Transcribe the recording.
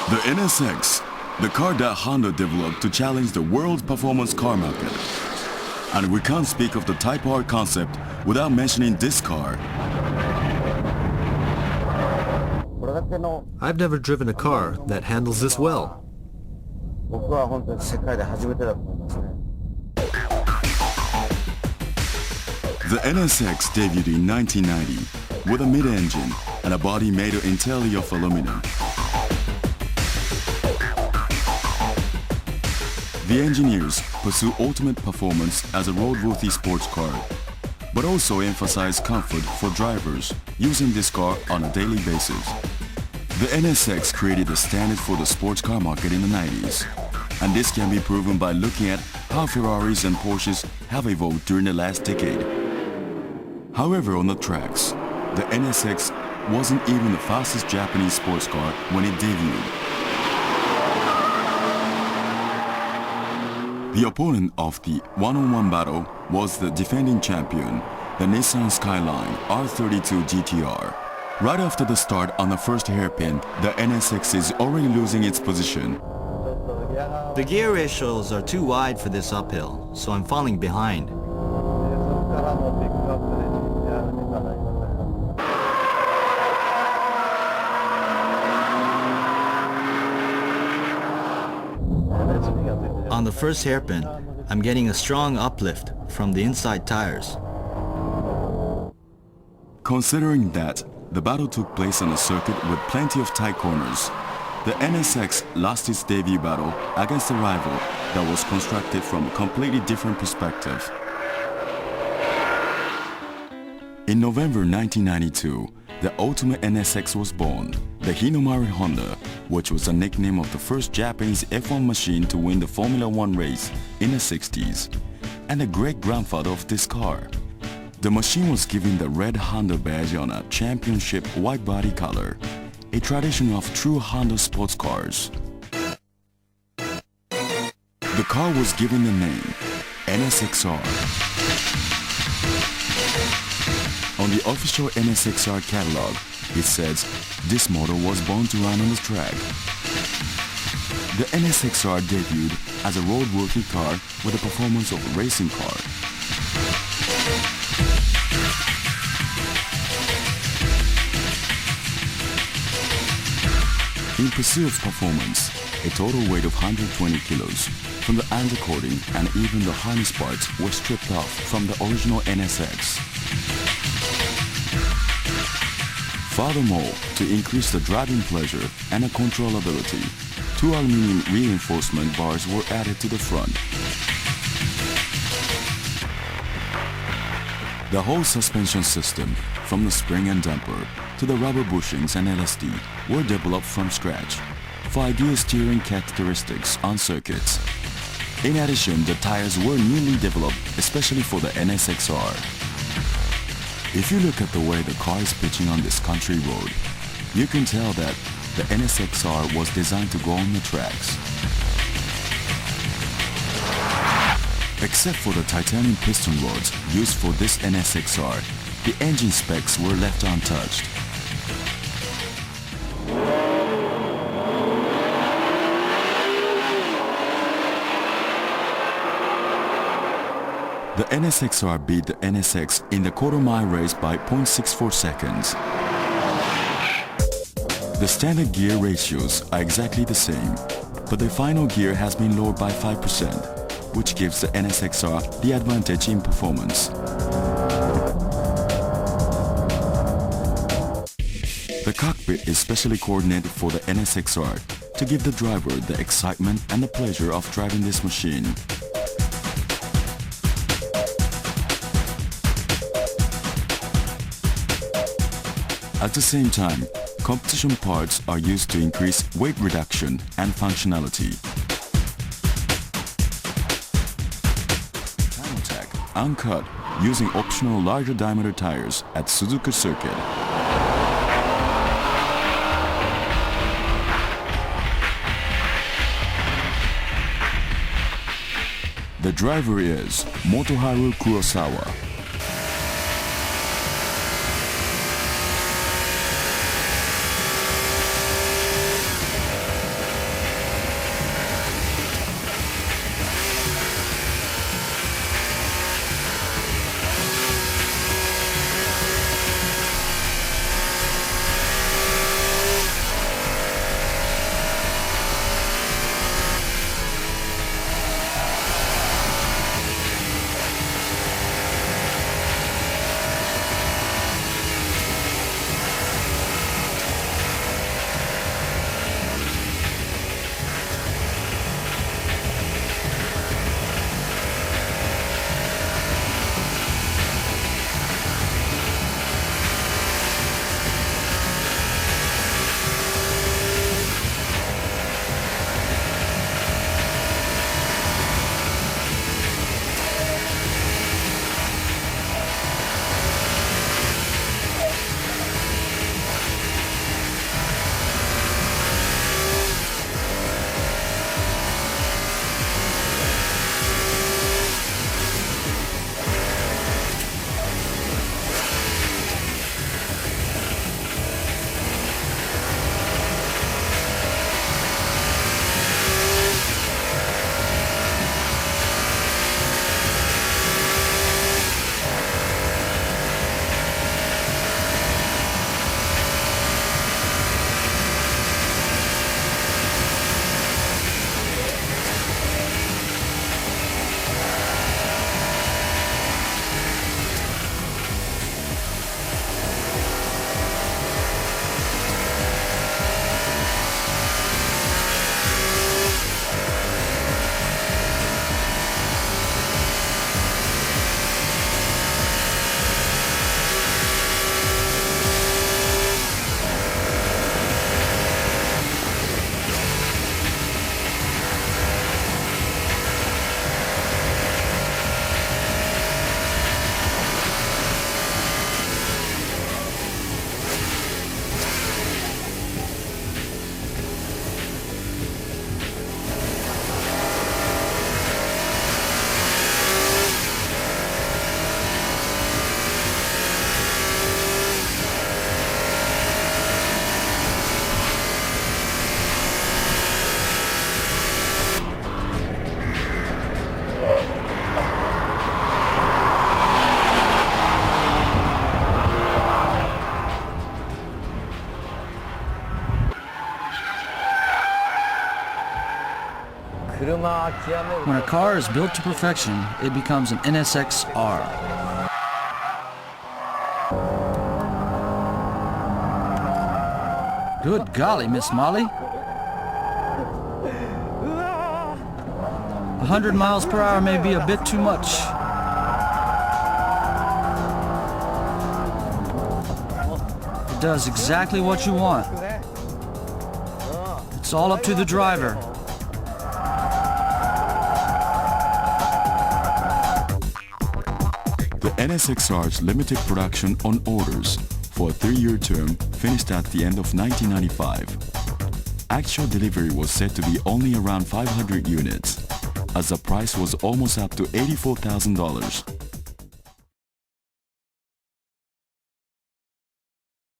The NSX, the car that Honda developed to challenge the world's performance car market. And we can't speak of the Type R concept without mentioning this car. I've never driven a car that handles this well. The NSX debuted in 1990 with a mid-engine and a body made entirely of aluminum. The engineers pursue ultimate performance as a roadworthy sports car, but also emphasize comfort for drivers using this car on a daily basis. The NSX created the standard for the sports car market in the 90s, and this can be proven by looking at how Ferraris and Porsches have evolved during the last decade. However, on the tracks, the NSX wasn't even the fastest Japanese sports car when it debuted. The opponent of the one-on-one battle was the defending champion, the Nissan Skyline R32 GTR. Right after the start on the first hairpin, the NSX is already losing its position. The gear ratios are too wide for this uphill, so I'm falling behind. On the first hairpin, I'm getting a strong uplift from the inside tires. Considering that the battle took place on a circuit with plenty of tight corners, the NSX lost its debut battle against a rival that was constructed from a completely different perspective. In November 1992, the ultimate NSX was born, the Hinomari Honda, which was a nickname of the first Japanese F1 machine to win the Formula One race in the 60s, and the great-grandfather of this car. The machine was given the red Honda badge on a championship white body color, a tradition of true Honda sports cars. The car was given the name NSX-R. On the official NSX-R catalog, it says this model was born to run on the track. The NSX-R debuted as a roadworthy car with the performance of a racing car. In pursuit of performance, a total weight of 120 kilos from the undercoating and even the harness parts were stripped off from the original NSX. Furthermore, to increase the driving pleasure and the controllability, 2 aluminum reinforcement bars were added to the front. The whole suspension system, from the spring and damper to the rubber bushings and LSD, were developed from scratch for ideal steering characteristics on circuits. In addition, the tires were newly developed especially for the NSX-R. If you look at the way the car is pitching on this country road, you can tell that the NSX-R was designed to go on the tracks. Except for the titanium piston rods used for this NSX-R, the engine specs were left untouched. The NSX-R beat the NSX in the quarter-mile race by 0.64 seconds. The standard gear ratios are exactly the same, but the final gear has been lowered by 5%, which gives the NSX-R the advantage in performance. The cockpit is specially coordinated for the NSX-R to give the driver the excitement and the pleasure of driving this machine. At the same time, competition parts are used to increase weight reduction and functionality. Time attack uncut using optional larger diameter tires at Suzuka circuit. The driver is Motoharu Kurosawa. When a car is built to perfection, it becomes an NSX-R. Good golly, Miss Molly. 100 miles per hour may be a bit too much. It does exactly what you want. It's all up to the driver. The NSX-R's limited production on orders for a 3-year term finished at the end of 1995. Actual delivery was said to be only around 500 units, as the price was almost up to $84,000.